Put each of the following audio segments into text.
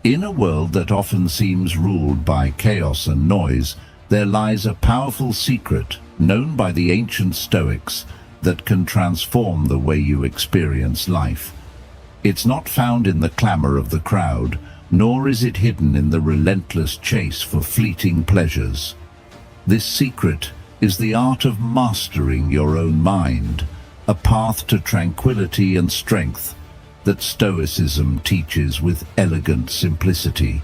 In a world that often seems ruled by chaos and noise, there lies a powerful secret, known by the ancient Stoics, that can transform the way you experience life. It's not found in the clamor of the crowd, nor is it hidden in the relentless chase for fleeting pleasures. This secret is the art of mastering your own mind, a path to tranquility and strength that Stoicism teaches with elegant simplicity.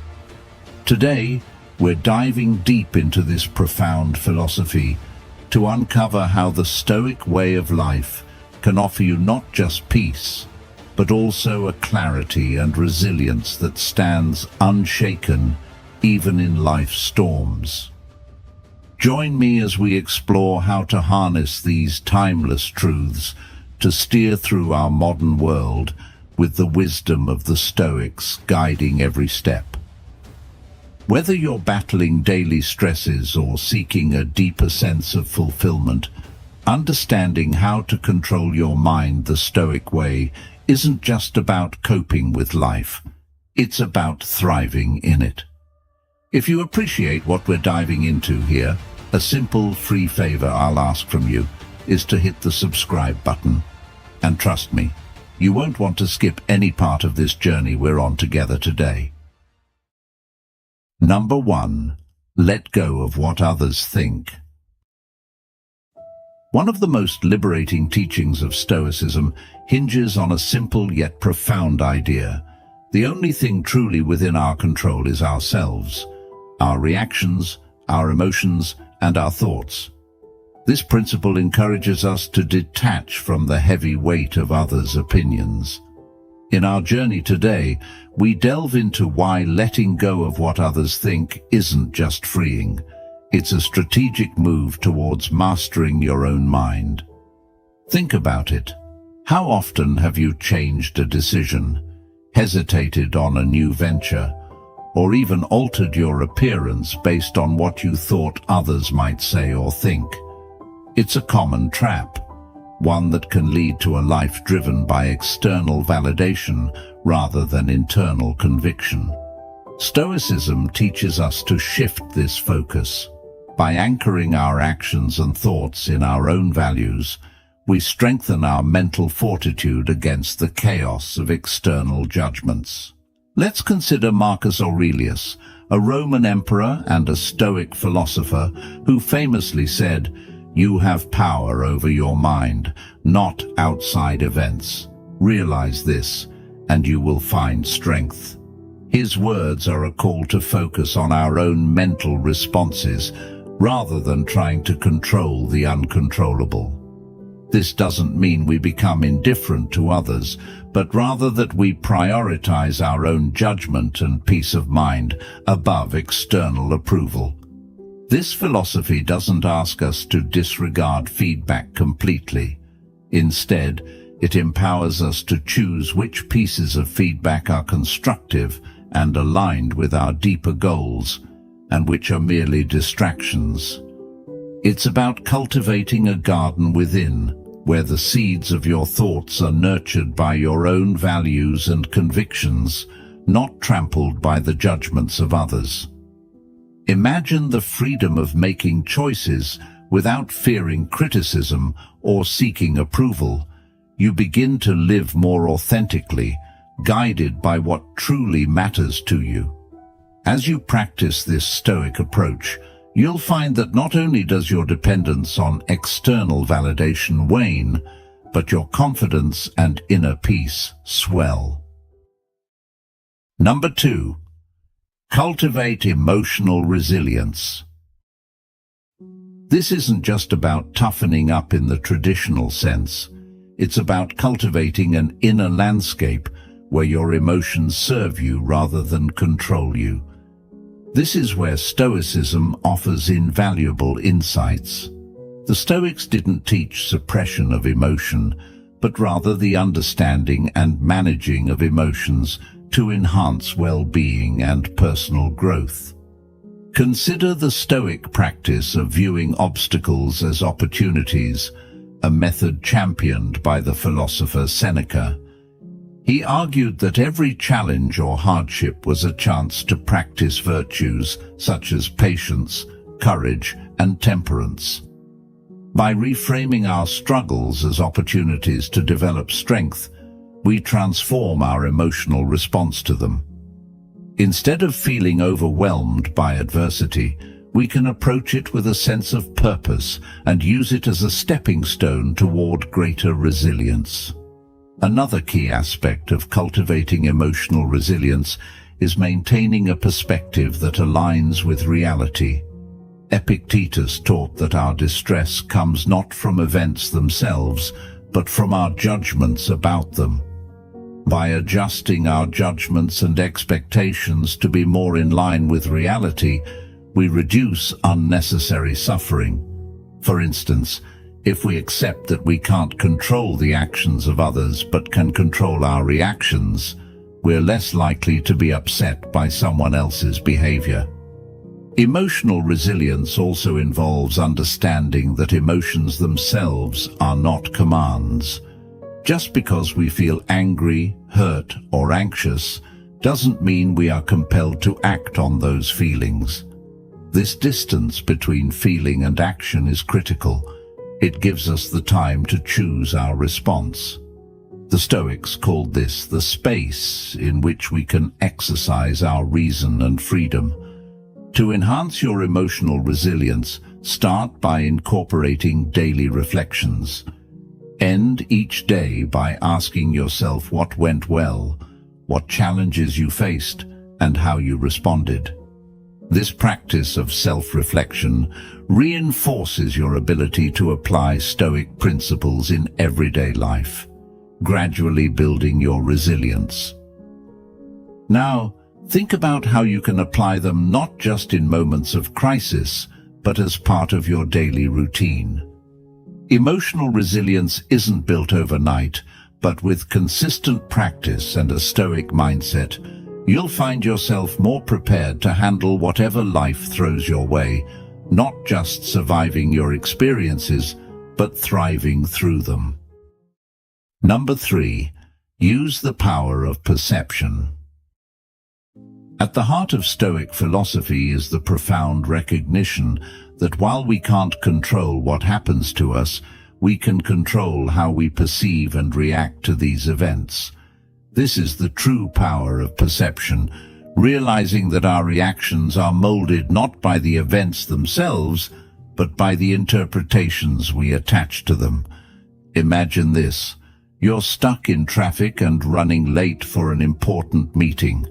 Today, we're diving deep into this profound philosophy to uncover how the Stoic way of life can offer you not just peace, but also a clarity and resilience that stands unshaken even in life's storms. Join me as we explore how to harness these timeless truths to steer through our modern world with the wisdom of the Stoics guiding every step. Whether you're battling daily stresses or seeking a deeper sense of fulfillment, understanding how to control your mind the Stoic way isn't just about coping with life, it's about thriving in it. If you appreciate what we're diving into here, a simple free favor I'll ask from you is to hit the subscribe button. And trust me, you won't want to skip any part of this journey we're on together today. Number 1. Let go of what others think. One of the most liberating teachings of Stoicism hinges on a simple yet profound idea. The only thing truly within our control is ourselves, our reactions, our emotions, and our thoughts. This principle encourages us to detach from the heavy weight of others' opinions. In our journey today, we delve into why letting go of what others think isn't just freeing. It's a strategic move towards mastering your own mind. Think about it. How often have you changed a decision, hesitated on a new venture, or even altered your appearance based on what you thought others might say or think? It's a common trap, one that can lead to a life driven by external validation rather than internal conviction. Stoicism teaches us to shift this focus. By anchoring our actions and thoughts in our own values, we strengthen our mental fortitude against the chaos of external judgments. Let's consider Marcus Aurelius, a Roman emperor and a Stoic philosopher who famously said, "You have power over your mind, not outside events. Realize this, and you will find strength." His words are a call to focus on our own mental responses, rather than trying to control the uncontrollable. This doesn't mean we become indifferent to others, but rather that we prioritize our own judgment and peace of mind above external approval. This philosophy doesn't ask us to disregard feedback completely. Instead, it empowers us to choose which pieces of feedback are constructive and aligned with our deeper goals, and which are merely distractions. It's about cultivating a garden within, where the seeds of your thoughts are nurtured by your own values and convictions, not trampled by the judgments of others. Imagine the freedom of making choices without fearing criticism or seeking approval. You begin to live more authentically, guided by what truly matters to you. As you practice this Stoic approach, you'll find that not only does your dependence on external validation wane, but your confidence and inner peace swell. Number 2. Cultivate emotional resilience. This isn't just about toughening up in the traditional sense. It's about cultivating an inner landscape where your emotions serve you rather than control you. This is where Stoicism offers invaluable insights. The Stoics didn't teach suppression of emotion, but rather the understanding and managing of emotions to enhance well-being and personal growth. Consider the Stoic practice of viewing obstacles as opportunities, a method championed by the philosopher Seneca. He argued that every challenge or hardship was a chance to practice virtues such as patience, courage, and temperance. By reframing our struggles as opportunities to develop strength, we transform our emotional response to them. Instead of feeling overwhelmed by adversity, we can approach it with a sense of purpose and use it as a stepping stone toward greater resilience. Another key aspect of cultivating emotional resilience is maintaining a perspective that aligns with reality. Epictetus taught that our distress comes not from events themselves, but from our judgments about them. By adjusting our judgments and expectations to be more in line with reality, we reduce unnecessary suffering. For instance, if we accept that we can't control the actions of others but can control our reactions, we're less likely to be upset by someone else's behavior. Emotional resilience also involves understanding that emotions themselves are not commands. Just because we feel angry, hurt, or anxious doesn't mean we are compelled to act on those feelings. This distance between feeling and action is critical. It gives us the time to choose our response. The Stoics called this the space in which we can exercise our reason and freedom. To enhance your emotional resilience, start by incorporating daily reflections. End each day by asking yourself what went well, what challenges you faced, and how you responded. This practice of self-reflection reinforces your ability to apply Stoic principles in everyday life, gradually building your resilience. Now, think about how you can apply them not just in moments of crisis, but as part of your daily routine. Emotional resilience isn't built overnight, but with consistent practice and a Stoic mindset, you'll find yourself more prepared to handle whatever life throws your way, not just surviving your experiences, but thriving through them. Number 3, use the power of perception. At the heart of Stoic philosophy is the profound recognition that while we can't control what happens to us, we can control how we perceive and react to these events. This is the true power of perception, realizing that our reactions are molded not by the events themselves, but by the interpretations we attach to them. Imagine this: you're stuck in traffic and running late for an important meeting.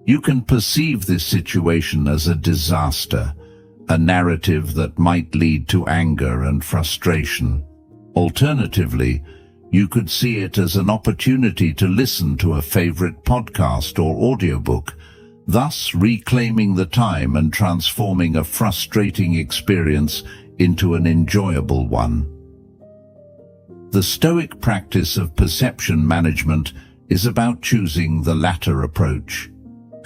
You can perceive this situation as a disaster, a narrative that might lead to anger and frustration. Alternatively, you could see it as an opportunity to listen to a favorite podcast or audiobook, thus reclaiming the time and transforming a frustrating experience into an enjoyable one. The Stoic practice of perception management is about choosing the latter approach,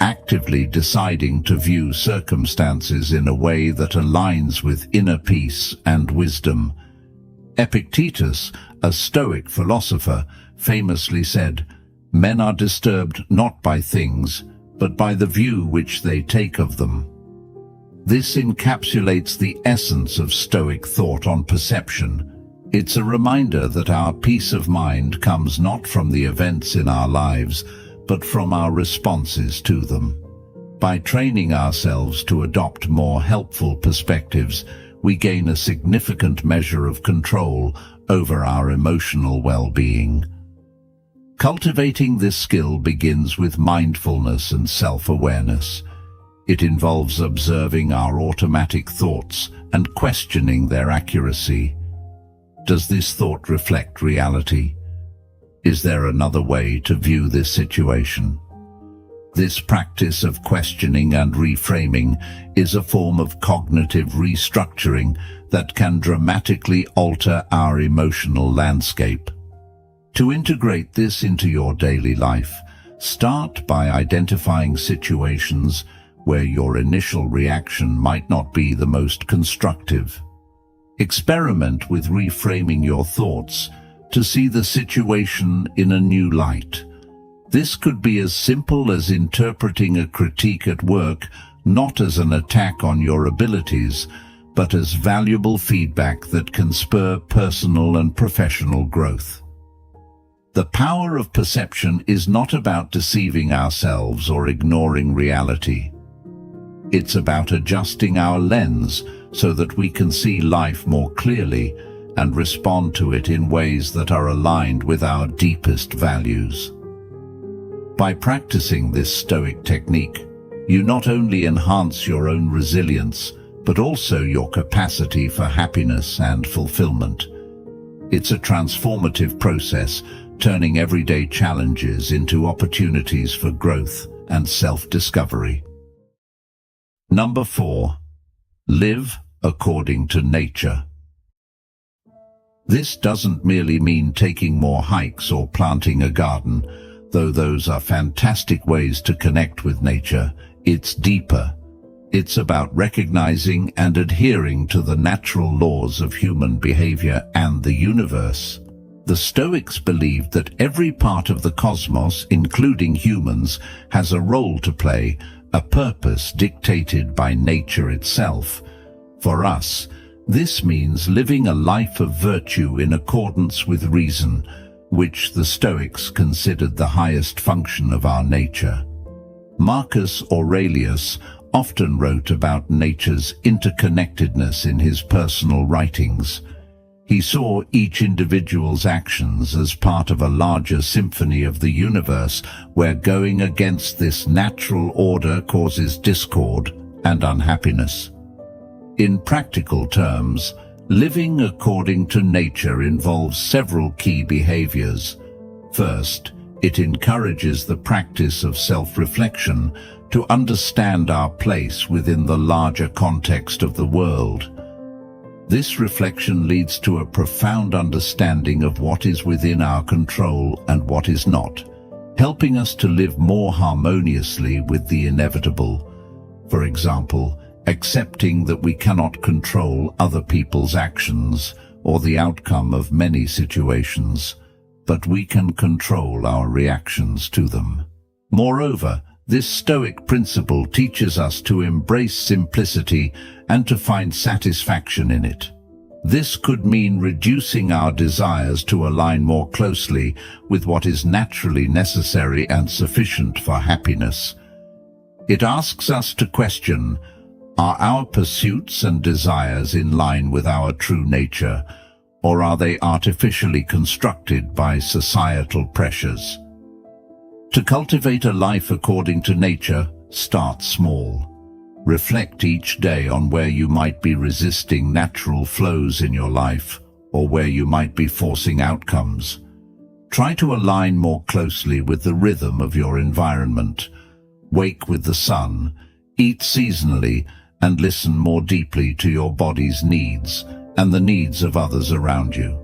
actively deciding to view circumstances in a way that aligns with inner peace and wisdom. Epictetus, a Stoic philosopher, famously said, "Men are disturbed not by things, but by the view which they take of them." This encapsulates the essence of Stoic thought on perception. It's a reminder that our peace of mind comes not from the events in our lives, but from our responses to them. By training ourselves to adopt more helpful perspectives, we gain a significant measure of control over our emotional well-being. Cultivating this skill begins with mindfulness and self-awareness. It involves observing our automatic thoughts and questioning their accuracy. Does this thought reflect reality? Is there another way to view this situation? This practice of questioning and reframing is a form of cognitive restructuring that can dramatically alter our emotional landscape. To integrate this into your daily life, start by identifying situations where your initial reaction might not be the most constructive. Experiment with reframing your thoughts to see the situation in a new light. This could be as simple as interpreting a critique at work not as an attack on your abilities, but as valuable feedback that can spur personal and professional growth. The power of perception is not about deceiving ourselves or ignoring reality. It's about adjusting our lens so that we can see life more clearly and respond to it in ways that are aligned with our deepest values. By practicing this Stoic technique, you not only enhance your own resilience, but also your capacity for happiness and fulfillment. It's a transformative process, turning everyday challenges into opportunities for growth and self-discovery. Number 4. Live according to nature. This doesn't merely mean taking more hikes or planting a garden, though those are fantastic ways to connect with nature. It's deeper. It's about recognizing and adhering to the natural laws of human behavior and the universe. The Stoics believed that every part of the cosmos, including humans, has a role to play, a purpose dictated by nature itself. For us, this means living a life of virtue in accordance with reason, which the Stoics considered the highest function of our nature. Marcus Aurelius often wrote about nature's interconnectedness in his personal writings. He saw each individual's actions as part of a larger symphony of the universe, where going against this natural order causes discord and unhappiness. In practical terms, living according to nature involves several key behaviors. First, it encourages the practice of self-reflection to understand our place within the larger context of the world. This reflection leads to a profound understanding of what is within our control and what is not, helping us to live more harmoniously with the inevitable. For example, accepting that we cannot control other people's actions or the outcome of many situations, but we can control our reactions to them. Moreover, this Stoic principle teaches us to embrace simplicity and to find satisfaction in it. This could mean reducing our desires to align more closely with what is naturally necessary and sufficient for happiness. It asks us to question, are our pursuits and desires in line with our true nature, or are they artificially constructed by societal pressures? To cultivate a life according to nature, start small. Reflect each day on where you might be resisting natural flows in your life, or where you might be forcing outcomes. Try to align more closely with the rhythm of your environment. Wake with the sun, eat seasonally, and listen more deeply to your body's needs and the needs of others around you.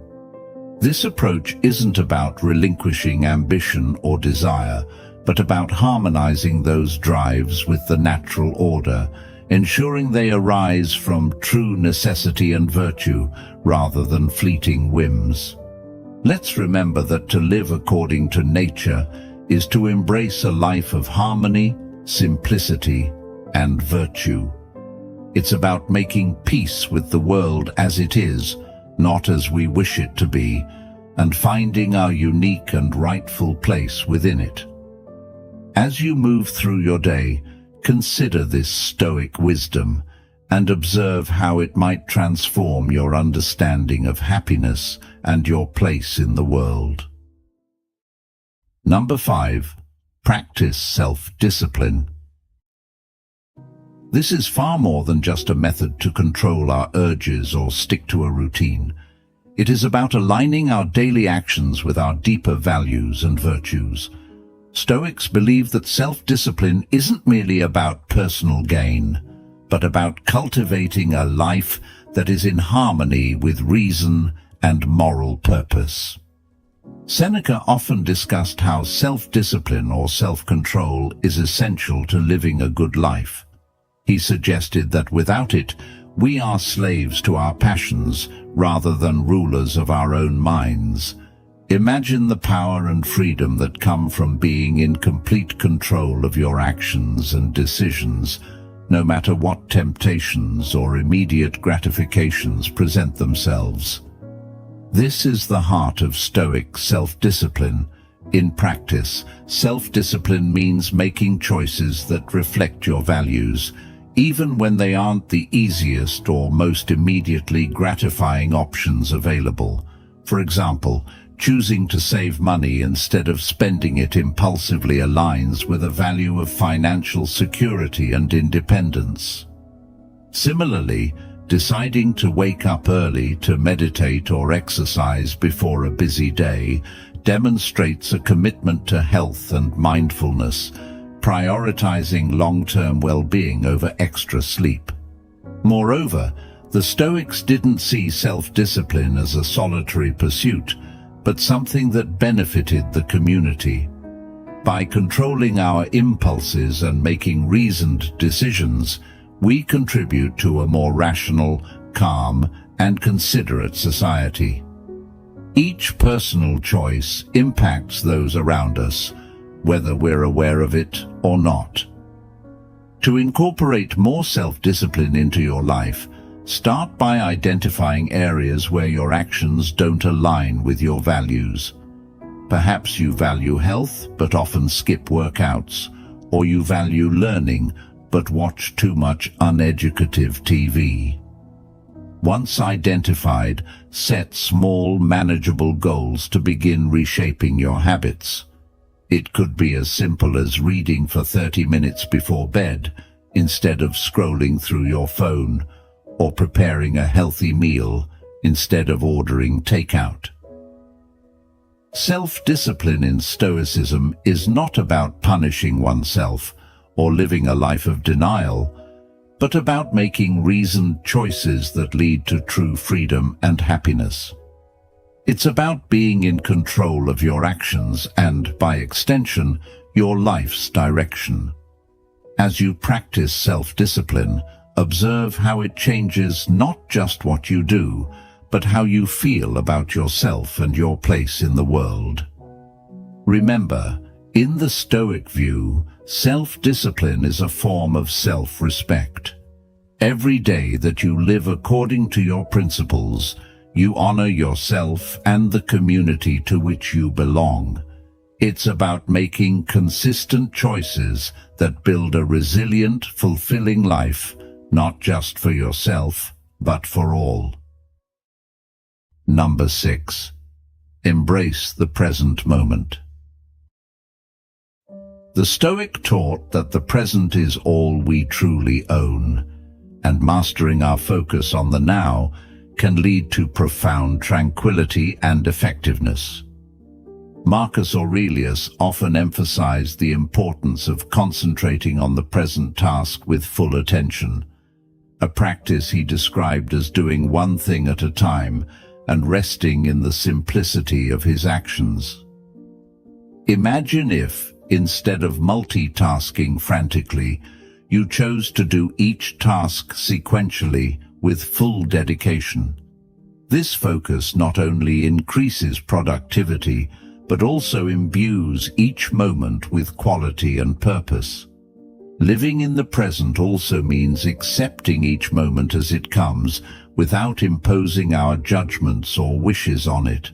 This approach isn't about relinquishing ambition or desire, but about harmonizing those drives with the natural order, ensuring they arise from true necessity and virtue rather than fleeting whims. Let's remember that to live according to nature is to embrace a life of harmony, simplicity, and virtue. It's about making peace with the world as it is, not as we wish it to be, and finding our unique and rightful place within it. As you move through your day, consider this Stoic wisdom and observe how it might transform your understanding of happiness and your place in the world. Number 5. Practice self-discipline. This is far more than just a method to control our urges or stick to a routine. It is about aligning our daily actions with our deeper values and virtues. Stoics believe that self-discipline isn't merely about personal gain, but about cultivating a life that is in harmony with reason and moral purpose. Seneca often discussed how self-discipline or self-control is essential to living a good life. He suggested that without it, we are slaves to our passions rather than rulers of our own minds. Imagine the power and freedom that come from being in complete control of your actions and decisions, no matter what temptations or immediate gratifications present themselves. This is the heart of Stoic self-discipline. In practice, self-discipline means making choices that reflect your values, even when they aren't the easiest or most immediately gratifying options available. For example, choosing to save money instead of spending it impulsively aligns with a value of financial security and independence. Similarly, deciding to wake up early to meditate or exercise before a busy day demonstrates a commitment to health and mindfulness, prioritizing long-term well-being over extra sleep. Moreover, the Stoics didn't see self-discipline as a solitary pursuit, but something that benefited the community. By controlling our impulses and making reasoned decisions, we contribute to a more rational, calm, and considerate society. Each personal choice impacts those around us, whether we're aware of it or not. To incorporate more self-discipline into your life, start by identifying areas where your actions don't align with your values. Perhaps you value health but often skip workouts, or you value learning but watch too much uneducative TV. Once identified, set small, manageable goals to begin reshaping your habits. It could be as simple as reading for 30 minutes before bed, instead of scrolling through your phone, or preparing a healthy meal instead of ordering takeout. Self-discipline in Stoicism is not about punishing oneself or living a life of denial, but about making reasoned choices that lead to true freedom and happiness. It's about being in control of your actions and, by extension, your life's direction. As you practice self-discipline, observe how it changes not just what you do, but how you feel about yourself and your place in the world. Remember, in the Stoic view, self-discipline is a form of self-respect. Every day that you live according to your principles, you honor yourself and the community to which you belong. It's about making consistent choices that build a resilient, fulfilling life, not just for yourself, but for all. Number 6. Embrace the present moment. The Stoic taught that the present is all we truly own, and mastering our focus on the now can lead to profound tranquility and effectiveness. Marcus Aurelius often emphasized the importance of concentrating on the present task with full attention, a practice he described as doing one thing at a time and resting in the simplicity of his actions. Imagine if, instead of multitasking frantically, you chose to do each task sequentially with full dedication. This focus not only increases productivity, but also imbues each moment with quality and purpose. Living in the present also means accepting each moment as it comes, without imposing our judgments or wishes on it.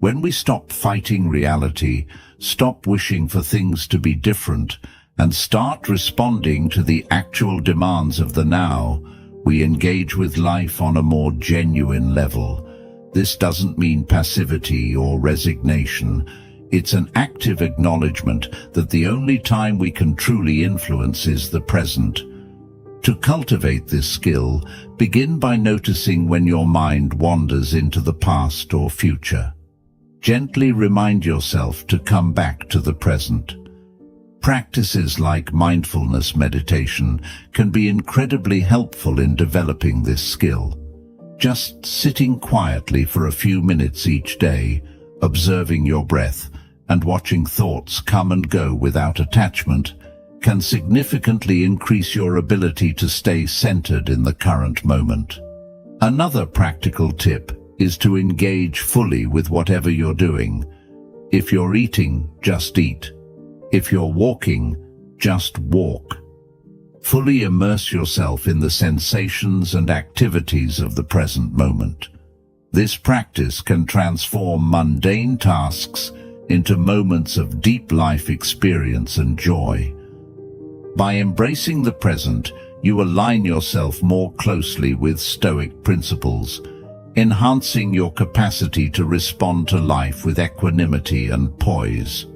When we stop fighting reality, stop wishing for things to be different, and start responding to the actual demands of the now, we engage with life on a more genuine level. This doesn't mean passivity or resignation. It's an active acknowledgement that the only time we can truly influence is the present. To cultivate this skill, begin by noticing when your mind wanders into the past or future. Gently remind yourself to come back to the present. Practices like mindfulness meditation can be incredibly helpful in developing this skill. Just sitting quietly for a few minutes each day, observing your breath, and watching thoughts come and go without attachment, can significantly increase your ability to stay centered in the current moment. Another practical tip is to engage fully with whatever you're doing. If you're eating, just eat. If you're walking, just walk. Fully immerse yourself in the sensations and activities of the present moment. This practice can transform mundane tasks into moments of deep life experience and joy. By embracing the present, you align yourself more closely with Stoic principles, enhancing your capacity to respond to life with equanimity and poise.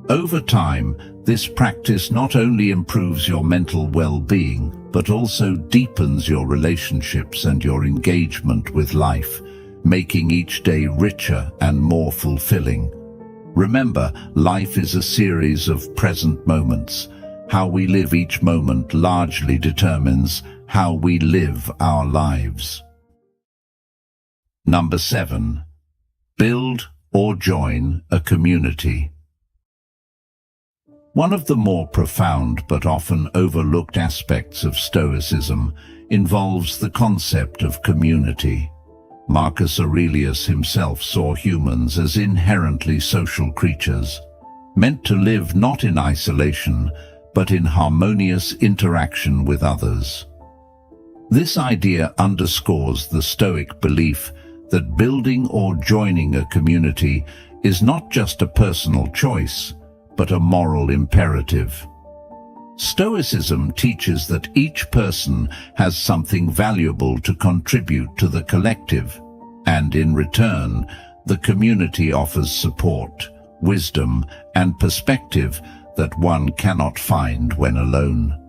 Over time, this practice not only improves your mental well-being, but also deepens your relationships and your engagement with life, making each day richer and more fulfilling. Remember, life is a series of present moments. How we live each moment largely determines how we live our lives. Number 7. Build or join a community. One of the more profound but often overlooked aspects of Stoicism involves the concept of community. Marcus Aurelius himself saw humans as inherently social creatures, meant to live not in isolation, but in harmonious interaction with others. This idea underscores the Stoic belief that building or joining a community is not just a personal choice, but a moral imperative. Stoicism teaches that each person has something valuable to contribute to the collective, and in return, the community offers support, wisdom, and perspective that one cannot find when alone.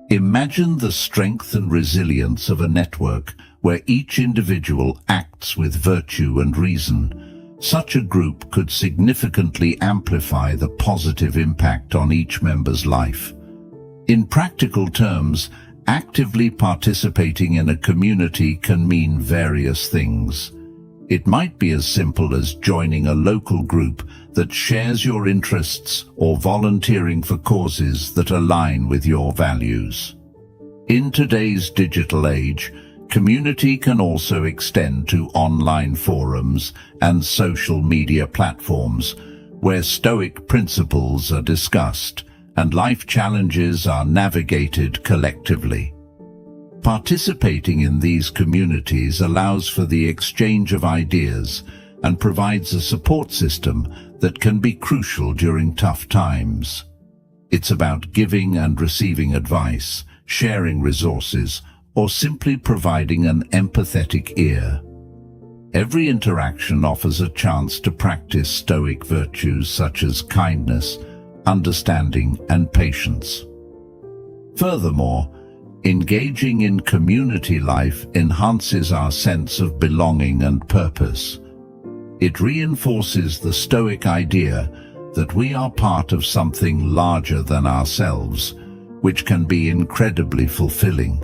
Imagine the strength and resilience of a network where each individual acts with virtue and reason. Such a group could significantly amplify the positive impact on each member's life. In practical terms, actively participating in a community can mean various things. It might be as simple as joining a local group that shares your interests or volunteering for causes that align with your values. In today's digital age, community can also extend to online forums and social media platforms where Stoic principles are discussed and life challenges are navigated collectively. Participating in these communities allows for the exchange of ideas and provides a support system that can be crucial during tough times. It's about giving and receiving advice, sharing resources, or simply providing an empathetic ear. Every interaction offers a chance to practice Stoic virtues such as kindness, understanding, and patience. Furthermore, engaging in community life enhances our sense of belonging and purpose. It reinforces the Stoic idea that we are part of something larger than ourselves, which can be incredibly fulfilling.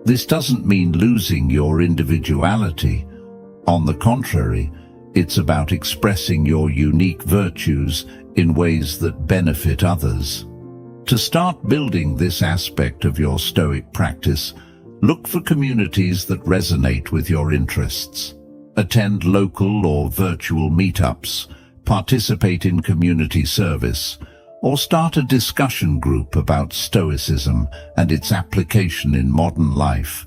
This doesn't mean losing your individuality. On the contrary, it's about expressing your unique virtues in ways that benefit others. To start building this aspect of your Stoic practice, look for communities that resonate with your interests. Attend local or virtual meetups, participate in community service, or start a discussion group about Stoicism and its application in modern life.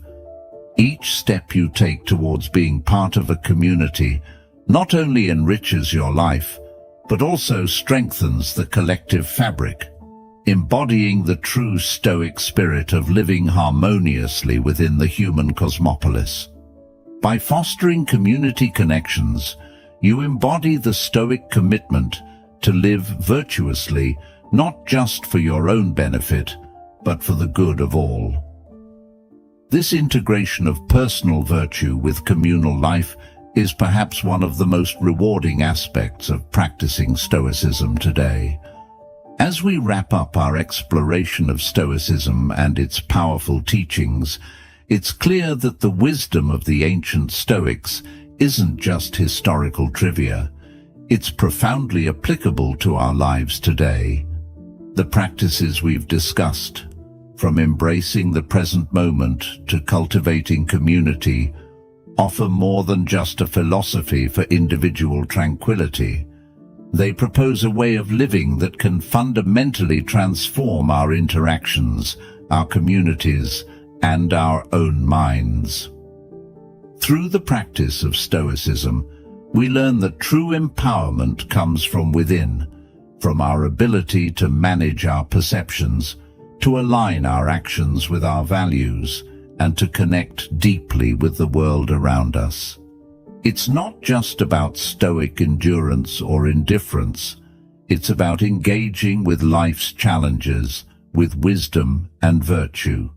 Each step you take towards being part of a community not only enriches your life, but also strengthens the collective fabric, embodying the true Stoic spirit of living harmoniously within the human cosmopolis. By fostering community connections, you embody the Stoic commitment to live virtuously, not just for your own benefit, but for the good of all. This integration of personal virtue with communal life is perhaps one of the most rewarding aspects of practicing Stoicism today. As we wrap up our exploration of Stoicism and its powerful teachings, it's clear that the wisdom of the ancient Stoics isn't just historical trivia. It's profoundly applicable to our lives today. The practices we've discussed, from embracing the present moment to cultivating community, offer more than just a philosophy for individual tranquility. They propose a way of living that can fundamentally transform our interactions, our communities, and our own minds. Through the practice of Stoicism, we learn that true empowerment comes from within, from our ability to manage our perceptions, to align our actions with our values, and to connect deeply with the world around us. It's not just about stoic endurance or indifference. It's about engaging with life's challenges with wisdom and virtue.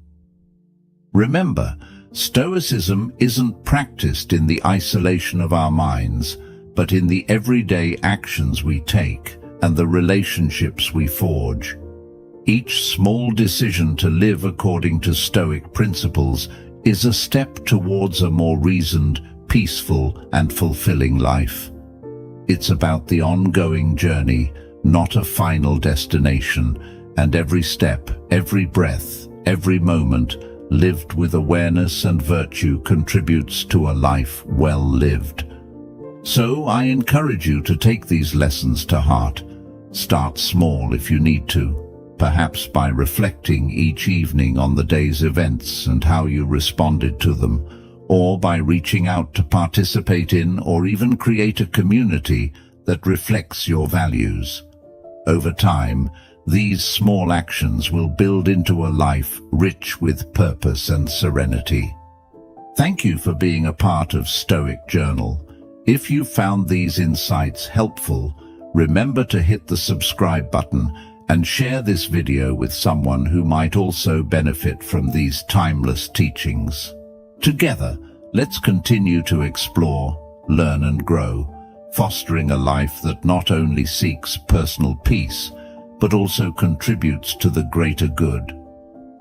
Remember, Stoicism isn't practiced in the isolation of our minds, but in the everyday actions we take and the relationships we forge. Each small decision to live according to Stoic principles is a step towards a more reasoned, peaceful, and fulfilling life. It's about the ongoing journey, not a final destination, and every step, every breath, every moment lived with awareness and virtue contributes to a life well lived. So I encourage you to take these lessons to heart. Start small if you need to, perhaps by reflecting each evening on the day's events and how you responded to them, or by reaching out to participate in or even create a community that reflects your values. Over time, these small actions will build into a life rich with purpose and serenity. Thank you for being a part of Stoic Journal. If you found these insights helpful, remember to hit the subscribe button and share this video with someone who might also benefit from these timeless teachings. Together, let's continue to explore, learn and grow, fostering a life that not only seeks personal peace, but also contributes to the greater good.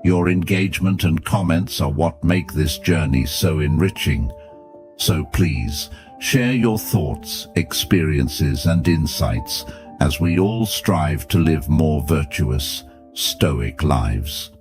Your engagement and comments are what make this journey so enriching. So please, share your thoughts, experiences and insights as we all strive to live more virtuous, stoic lives.